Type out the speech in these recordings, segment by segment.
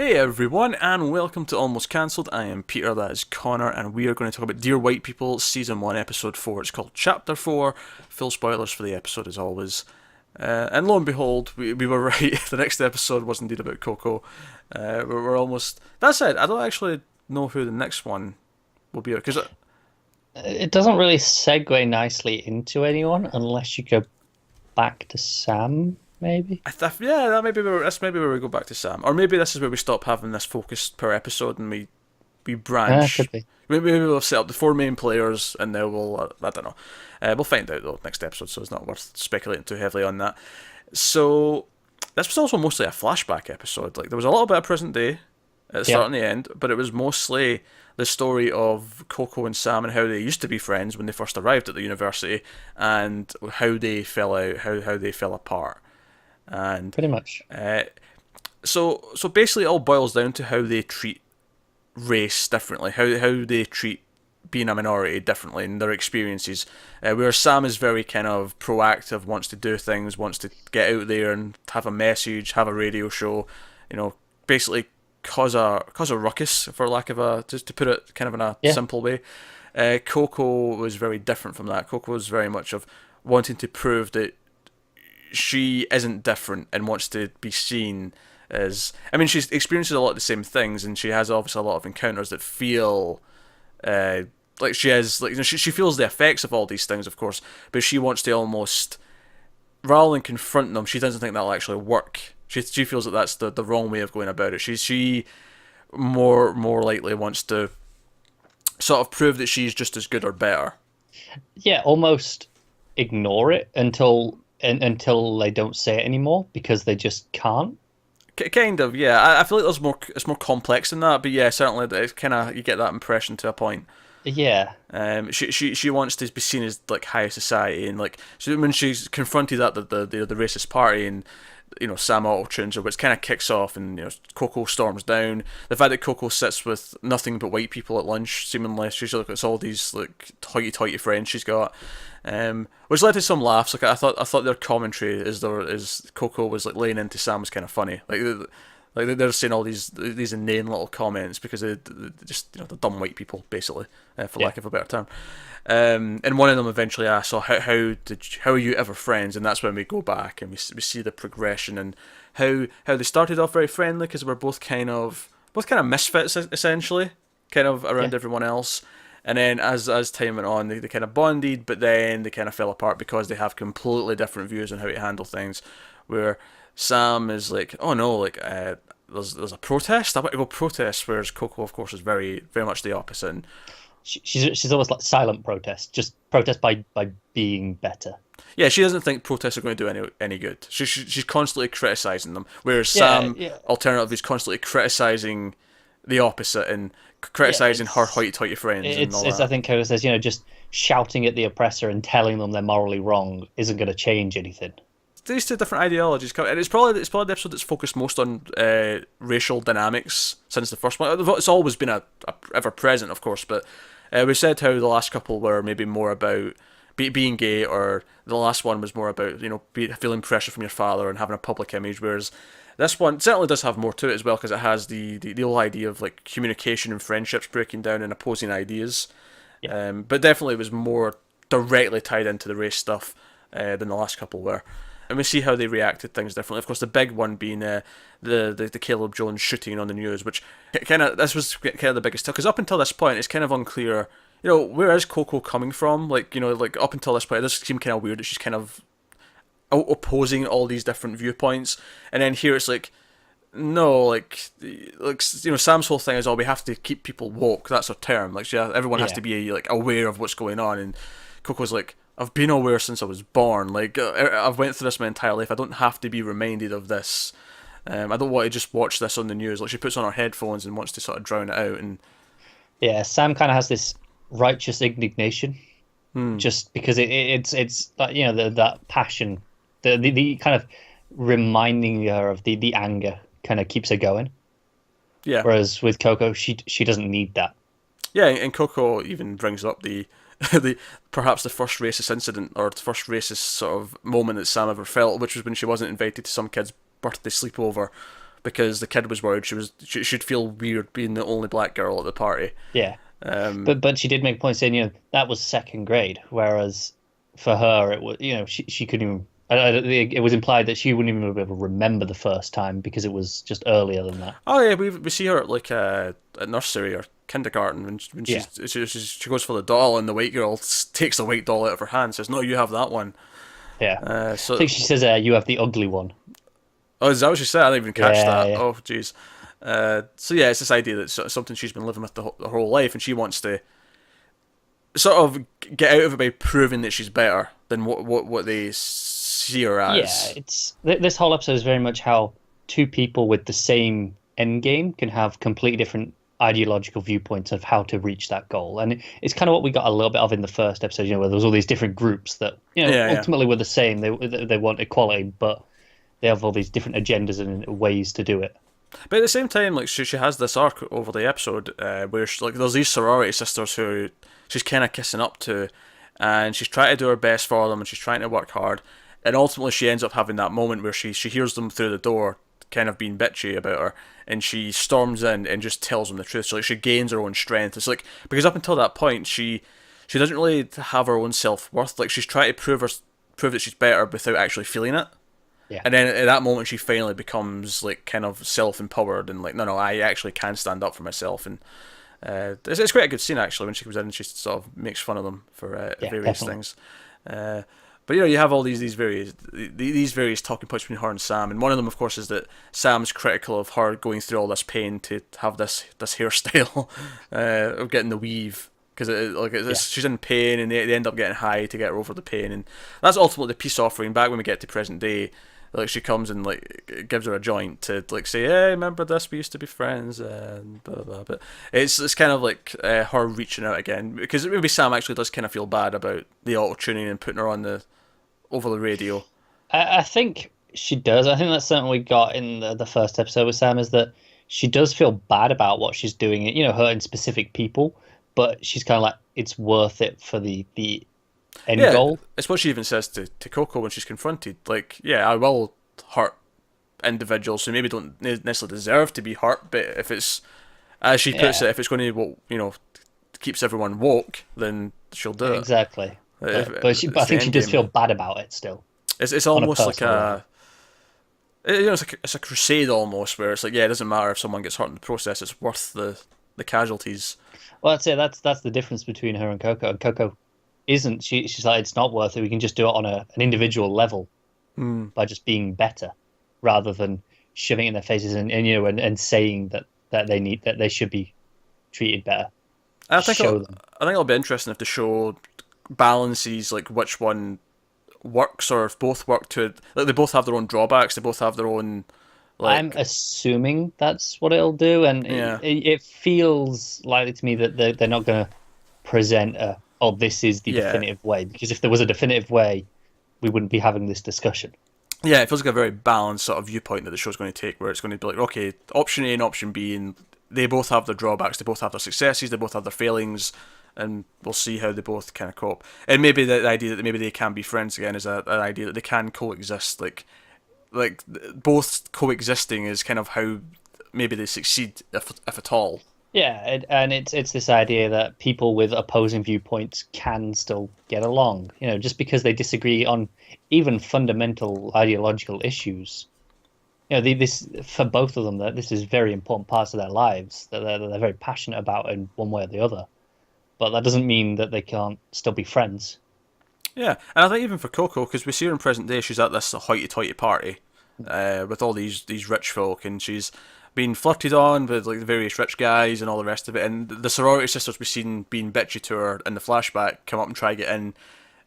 Hey everyone, and welcome to Almost Cancelled. I am Peter, that is Connor, and we are going to talk about Dear White People, Season 1, Episode 4. It's called Chapter 4. Full spoilers for the episode, as always. And lo and behold, we were right. The next episode was indeed about Coco. We're almost. That said, I don't actually know who the next one will be, because It doesn't really segue nicely into anyone unless you go back to Sam, maybe. yeah, that's maybe where we go back to Sam, or maybe this is where we stop having this focus per episode and we branch. Could be. Maybe we'll set up the four main players, and then we'll. I don't know. We'll find out though next episode, so it's not worth speculating too heavily on that. So this was also mostly a flashback episode. Like there was a little bit of present day at the Yeah. start and the end, but it was mostly the story of Coco and Sam and how they used to be friends when they first arrived at the university, and how they fell out, how they fell apart, and Pretty much. uh, so basically it all boils down to how they treat race differently, how they treat being a minority differently in their experiences. Where Sam is very kind of proactive, wants to do things, wants to get out there and have a message, have a radio show, basically cause a ruckus, for lack of a, just to put it kind of in a Yeah. simple way. Coco was very different from that. Coco was very much of wanting to prove that she isn't different and wants to be seen as. I mean, she experiences a lot of the same things, and she has obviously a lot of encounters that feel uh, like she has, like she feels the effects of all these things, of course, but she wants to almost, rather than confront them, she doesn't think that'll actually work. She feels that that's the wrong way of going about it. She more likely wants to sort of prove that she's just as good or better. Yeah, almost ignore it until they don't say it anymore because they just can't. Kind of, yeah. I feel like it's more complex than that, but yeah, certainly it's kind of, you get that impression to a point. Yeah. She wants to be seen as like high society, and like, so when she's confronted at the racist party, and Sam auto tunes her, which kind of kicks off, and Coco storms down. The fact that Coco sits with nothing but white people at lunch, seemingly she's like, it's all these like hoity-toity friends she's got, which led to some laughs. Like I thought their commentary is Coco was like laying into Sam was kind of funny. Like they're saying all these inane little comments because they just the dumb white people, basically, for Yeah. lack of a better term. And one of them eventually asks, "So how are you ever friends?" And that's when we go back and we see the progression, and how they started off very friendly because we're both kind of misfits, essentially, kind of Yeah. around everyone else. And then as time went on, they kind of bonded, but then they kind of fell apart because they have completely different views on how to handle things. Where Sam is like, "Oh no, like there's a protest. I want to go protest." Whereas Coco, of course, is very very much the opposite. And She's almost like silent protest, just protest by being better. yeah, she doesn't think protests are going to do any good. She's constantly criticizing them, whereas Yeah, Sam, yeah. alternatively, is constantly criticizing the opposite, and Yeah, criticizing her hoity-toity friends and all it's I that. think Coco says, just shouting at the oppressor and telling them they're morally wrong isn't going to change anything. These two different ideologies come, and it's probably the episode that's focused most on racial dynamics since the first one. It's always been a ever present, of course, but we said how the last couple were maybe more about being gay, or the last one was more about feeling pressure from your father and having a public image, whereas this one certainly does have more to it as well, because it has the whole idea of like communication and friendships breaking down and opposing ideas. Yeah. But definitely it was more directly tied into the race stuff than the last couple were. And we see how they reacted things differently. Of course, the big one being the Caleb Jones shooting on the news, which kind of, this was kind of the biggest because up until this point, it's kind of unclear. Where is Coco coming from? Like, like up until this point, it does seem kind of weird that she's kind of opposing all these different viewpoints, and then here it's like, no, Sam's whole thing is, oh, we have to keep people woke. That's her term. Like, yeah, everyone has Yeah. to be like aware of what's going on, and Coco's like, I've been aware since I was born. Like, I've went through this my entire life. I don't have to be reminded of this. I don't want to just watch this on the news. Like, she puts on her headphones and wants to sort of drown it out. And Yeah, Sam kind of has this righteous indignation just because it's like, that passion, the kind of reminding her of the anger kind of keeps her going. yeah, Whereas with Coco, she doesn't need that. yeah, and Coco even brings up the the perhaps the first racist incident, or the first racist sort of moment that Sam ever felt, which was when she wasn't invited to some kid's birthday sleepover because the kid was worried she'd feel weird being the only black girl at the party. Yeah. But she did make a point saying, that was second grade, whereas for her it was, she couldn't even. It was implied that she wouldn't even be able to remember the first time because it was just earlier than that. Oh yeah, we see her at at nursery or kindergarten when she goes for the doll, and the white girl takes the white doll out of her hand and says, "No, you have that one." Yeah. So I think she says, "You have the ugly one." Oh, is that what she said? I didn't even catch that. Yeah. Oh, jeez. So yeah, it's this idea that it's something she's been living with the whole life, and she wants to sort of get out of it by proving that she's better than what they see her as. Yeah, this whole episode is very much how two people with the same end game can have completely different ideological viewpoints of how to reach that goal, and it's kind of what we got a little bit of in the first episode. Where there was all these different groups that ultimately were the same. They want equality, but they have all these different agendas and ways to do it. But at the same time, like she has this arc over the episode where there's these sorority sisters who she's kind of kissing up to, and she's trying to do her best for them, and she's trying to work hard, and ultimately she ends up having that moment where she hears them through the door, kind of being bitchy about her, and she storms in and just tells them the truth. So she gains her own strength. It's because up until that point she doesn't really have her own self-worth. She's trying to prove that she's better without actually feeling it. Yeah. And then at that moment she finally becomes kind of self-empowered and no, I actually can stand up for myself. And it's quite a good scene actually when she comes in and she sort of makes fun of them for various definitely. things. But you have all these various talking points between her and Sam, and one of them, of course, is that Sam's critical of her going through all this pain to have this hairstyle of getting the weave, because she's in pain, and they end up getting high to get her over the pain, and that's ultimately the peace offering. Back when we get to present day, she comes and gives her a joint to say, hey, remember this? We used to be friends, and blah blah blah. But it's kind of her reaching out again, because maybe Sam actually does kind of feel bad about the auto tuning and putting her on over the radio. I think she does. I think that's something we got in the first episode with Sam, is that she does feel bad about what she's doing, hurting specific people, but she's kind of like, it's worth it for the end goal. It's what she even says to Coco when she's confronted. I will hurt individuals who maybe don't necessarily deserve to be hurt, but if it's, as she puts it, if it's going to, keeps everyone woke, then she'll do it. Exactly. But I think she does feel bad about it still. It's almost like it's a crusade almost, where it's it doesn't matter if someone gets hurt in the process, it's worth the casualties. Well, I'd say that's the difference between her and Coco. And Coco isn't. She's like, it's not worth it. We can just do it on an individual level by just being better, rather than shoving it in their faces and saying that they should be treated better. I think it'll be interesting if the show balances which one works, or if both work to they both have their own drawbacks, they both have their own. I'm assuming that's what it'll do, and it feels likely to me that they're not going to present this is the definitive way, because if there was a definitive way, we wouldn't be having this discussion. Yeah, it feels like a very balanced sort of viewpoint that the show's going to take, where it's going to be okay, option A and option B, and they both have their drawbacks, they both have their successes, they both have their failings, and we'll see how they both kind of cope. And maybe the idea that maybe they can be friends again is an idea that they can coexist, both coexisting is kind of how maybe they succeed, if at all. Yeah, and it's this idea that people with opposing viewpoints can still get along. Just because they disagree on even fundamental ideological issues. This for both of them, that this is very important parts of their lives that they're very passionate about in one way or the other. But that doesn't mean that they can't still be friends. Yeah, and I think even for Coco, because we see her in present day, she's at this hoity-toity party with all these rich folk, and she's being flirted on with the various rich guys and all the rest of it. And the sorority sisters we've seen being bitchy to her in the flashback come up and try to get in,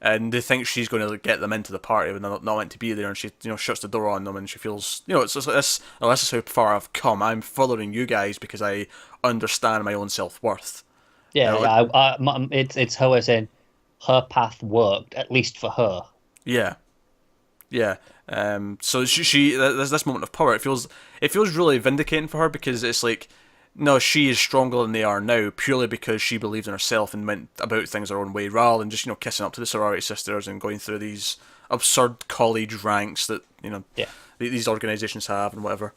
and they think she's going to get them into the party when they're not meant to be there, and she shuts the door on them, and she feels it's like this. Oh, this is how far I've come. I'm following you guys because I understand my own self-worth. Yeah, it's her way of saying her path worked, at least for her. Yeah. So she there's this moment of power. It feels really vindicating for her, because it's no, she is stronger than they are now, purely because she believed in herself and went about things her own way, rather than just kissing up to the sorority sisters and going through these absurd college ranks that these organizations have and whatever.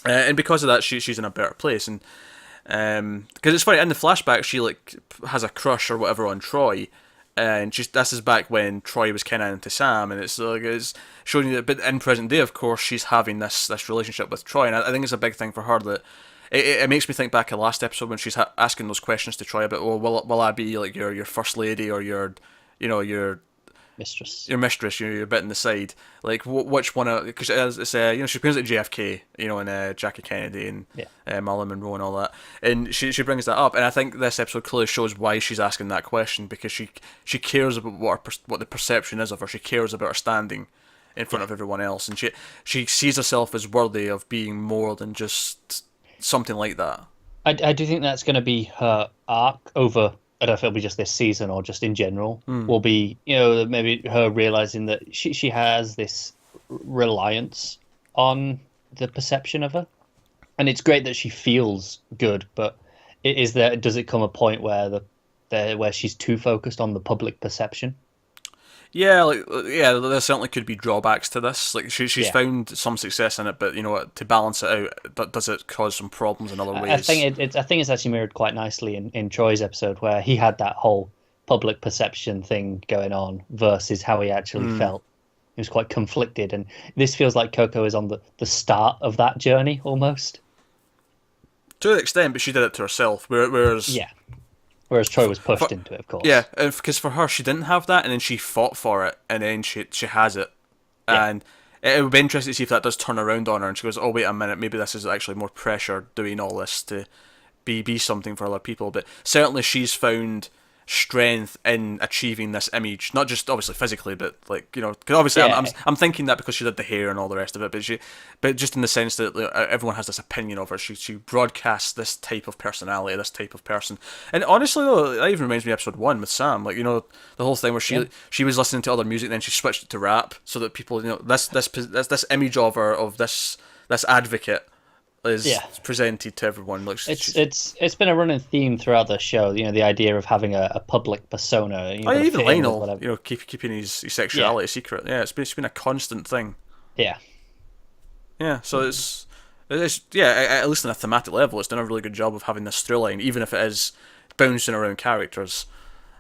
And because of that, she's in a better place. And because it's funny, in the flashback, she like has a crush or whatever on Troy, and this is back when Troy was kind of into Sam, and it's showing you that. But in present day, of course, she's having this relationship with Troy, and I think it's a big thing for her that. It makes me think back to last episode when she's asking those questions to Troy about, well, will I be like your first lady or your mistress, your bit in the side, like which one? Because it's she brings it JFK, and Jackie Kennedy and Marilyn Monroe and all that, and she brings that up, and I think this episode clearly shows why she's asking that question, because she cares about what the perception is of her. She cares about her standing in front of everyone else, and she sees herself as worthy of being more than just something like that. I do think that's going to be her arc over. I don't know if it'll be just this season or just in general. Will be maybe her realizing that she has this reliance on the perception of her, and it's great that she feels good. But does it come a point where where she's too focused on the public perception? Yeah, there certainly could be drawbacks to this. Like she's found some success in it, but to balance it out, does it cause some problems in other ways? I think it's actually mirrored quite nicely in Troy's episode, where he had that whole public perception thing going on versus how he actually felt. He was quite conflicted, and this feels like Coco is on the start of that journey almost. To an extent, but she did it to herself. Whereas Troy was pushed into it, of course. Yeah, because for her, she didn't have that, and then she fought for it, and then she has it. Yeah. And it would be interesting to see if that does turn around on her, and she goes, oh, wait a minute, maybe this is actually more pressure doing all this to be something for other people. But certainly she's found strength in achieving this image, not just obviously physically, but like because obviously I'm thinking that because she did the hair and all the rest of it, but just in the sense that everyone has this opinion of her. She broadcasts this type of personality, this type of person. And honestly though, that even reminds me of episode 1 with Sam, like the whole thing where she was listening to other music, then she switched it to rap so that people this image of her, of this advocate is presented to everyone. Like it's been a running theme throughout the show. The idea of having a public persona. Even Lionel, keeping his sexuality secret. Yeah, it's been a constant thing. Yeah. Yeah. So it's at least on a thematic level, it's done a really good job of having this through line, even if it is bouncing around characters.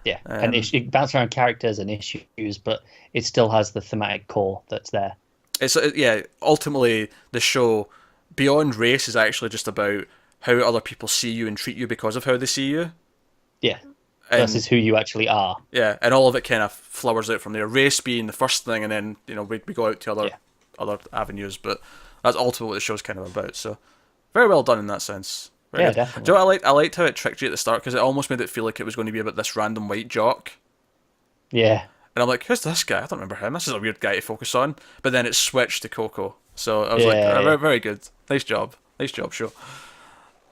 Yeah, and it bounces around characters and issues, but it still has the thematic core that's there. Ultimately the show, beyond race, is actually just about how other people see you and treat you because of how they see you. Yeah. Versus who you actually are. Yeah, and all of it kind of flowers out from there. Race being the first thing, and then we go out to other avenues. But that's ultimately what the show's kind of about. So very well done in that sense. Very good. Definitely. Do you know what I liked how it tricked you at the start, because it almost made it feel like it was going to be about this random white jock. Yeah. And I'm like, who's this guy? I don't remember him. This is a weird guy to focus on. But then it switched to Coco. So I was very, very good. Nice job, show.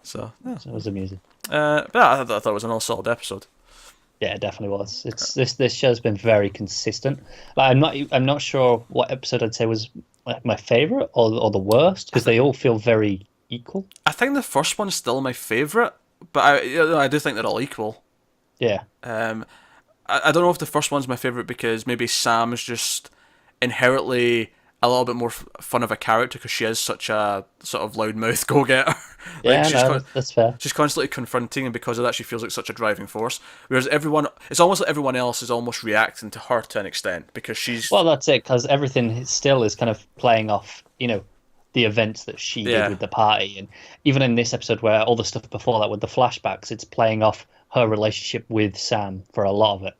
So it was amusing. But I thought it was another solid episode. Yeah, it definitely was. It's this show's been very consistent. Like, I'm not sure what episode I'd say was my favorite or the worst, because they all feel very equal. I think the first one's still my favorite, but I do think they're all equal. Yeah. I don't know if the first one's my favorite because maybe Sam is just inherently a little bit more fun of a character, because she is such a sort of loudmouth go-getter. That's fair. She's constantly confronting, and because of that, she feels like such a driving force. Whereas it's almost like everyone else is almost reacting to her to an extent, because she's... Well, that's it, because everything still is kind of playing off, the events that she did with the party. And even in this episode, where all the stuff before that with the flashbacks, it's playing off her relationship with Sam for a lot of it.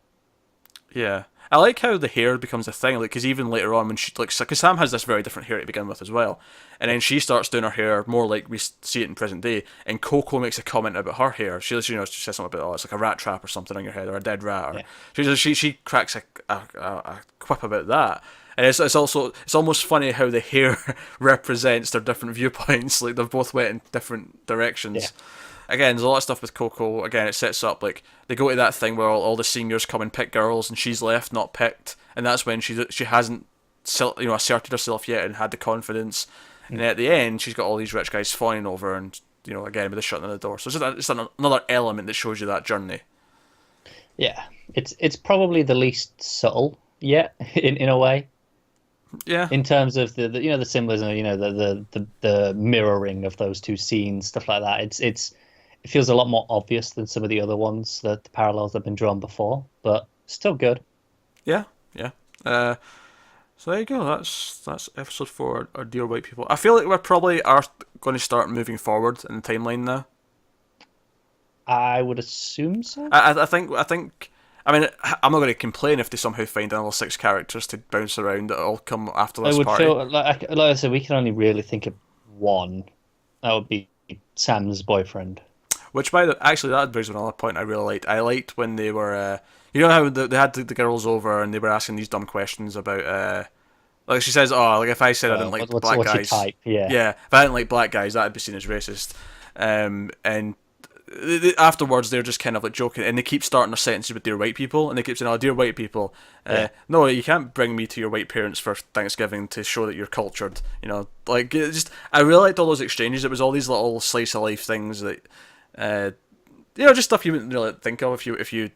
Yeah. I like how the hair becomes a thing, because even later on when she, because Sam has this very different hair to begin with as well, and then she starts doing her hair more like we see it in present day, and Coco makes a comment about her hair. She says something about, it's like a rat trap or something on your head, or a dead rat, or she cracks a quip about that. And it's almost funny how the hair represents their different viewpoints. Like they've both went in different directions. Yeah. Again, there's a lot of stuff with Coco. Again, it sets up, like, they go to that thing where all the seniors come and pick girls, and she's left not picked, and that's when she hasn't asserted herself yet and had the confidence. And then at the end, she's got all these rich guys fawning over her, and again with the shutting of the door. So it's another element that shows you that journey. Yeah, it's probably the least subtle yet in a way. Yeah. in terms of the symbolism, the mirroring of those two scenes, stuff like that. It feels a lot more obvious than some of the other ones, that the parallels that have been drawn before, but still good. Yeah. Yeah. So there you go. That's episode 4. Our dear white people. I feel like we're probably are going to start moving forward in the timeline now. I would assume so. I think. I mean, I'm not going to complain if they somehow find another 6 characters to bounce around that all come after I this would party. feel like I said, we can only really think of one. That would be Sam's boyfriend. Which, by the actually, that brings me to another point I really liked. I liked when they were, you know how they had the girls over and they were asking these dumb questions about, like she says, oh, like if I said I didn't like black what's your guys, type? Yeah. yeah, if I didn't like black guys, that'd be seen as racist. And afterwards they're just kind of like joking, and they keep starting their sentences with "dear white people," and they keep saying, "Oh, dear white people, no, you can't bring me to your white parents for Thanksgiving to show that you're cultured." You know, like I really liked all those exchanges. It was all these little slice of life things that, just stuff you wouldn't really think of if you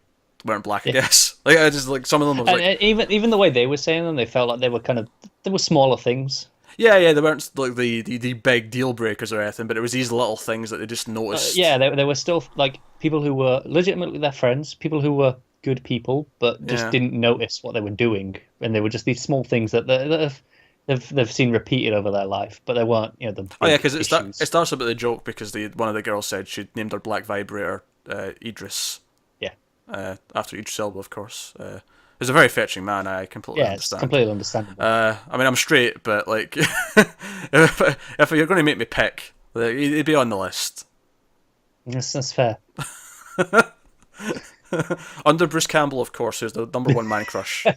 weren't black, I guess. Like I just like some of them was And even the way they were saying them, they felt like they were smaller things. yeah, they weren't like the big deal breakers or anything, but it was these little things that they just noticed. Yeah, they were still like people who were legitimately their friends, people who were good people, but just didn't notice what they were doing, and they were just these small things that they've seen repeated over their life, but they weren't, the big because it issues. starts about the joke because one of the girls said she'd named her black vibrator Idris. Yeah. After Idris Elba, of course. He's a very fetching man. I completely understand. It's completely understandable. I mean, I'm straight, but like, if you're going to make me pick, like, he'd be on the list. That's fair. Under Bruce Campbell, of course, who's the number one man crush.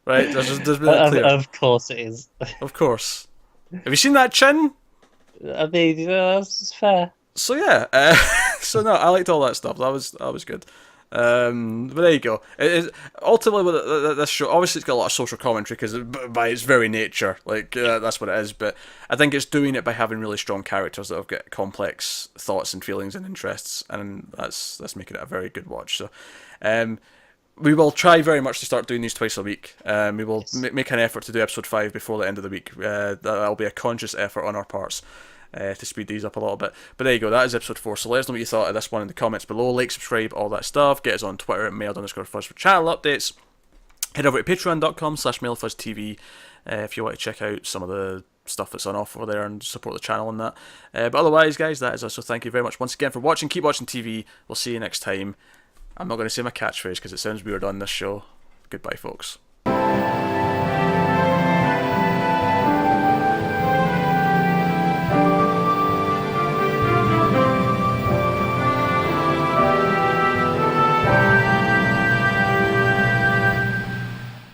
Right? There's really clear. Of course it is. Of course. Have you seen that chin? I mean, that's fair. So yeah, so no, I liked all that stuff. That was good. But there you go. Ultimately, with this show, obviously, it's got a lot of social commentary because by its very nature, like that's what it is. But I think it's doing it by having really strong characters that have got complex thoughts and feelings and interests, and that's making it a very good watch. So, we will try very much to start doing these twice a week. We will make an effort to do episode 5 before the end of the week. That'll be a conscious effort on our parts. To speed these up a little bit. But there you go, that is episode 4. So let us know what you thought of this one in the comments below. Like, subscribe, all that stuff. Get us on Twitter at mailed_fuzz for channel updates. Head over to patreon.com/mailedfuzztv if you want to check out some of the stuff that's on offer there and support the channel and that. But otherwise, guys, that is us. So thank you very much once again for watching. Keep watching TV. We'll see you next time. I'm not going to say my catchphrase because it sounds weird on this show. Goodbye, folks.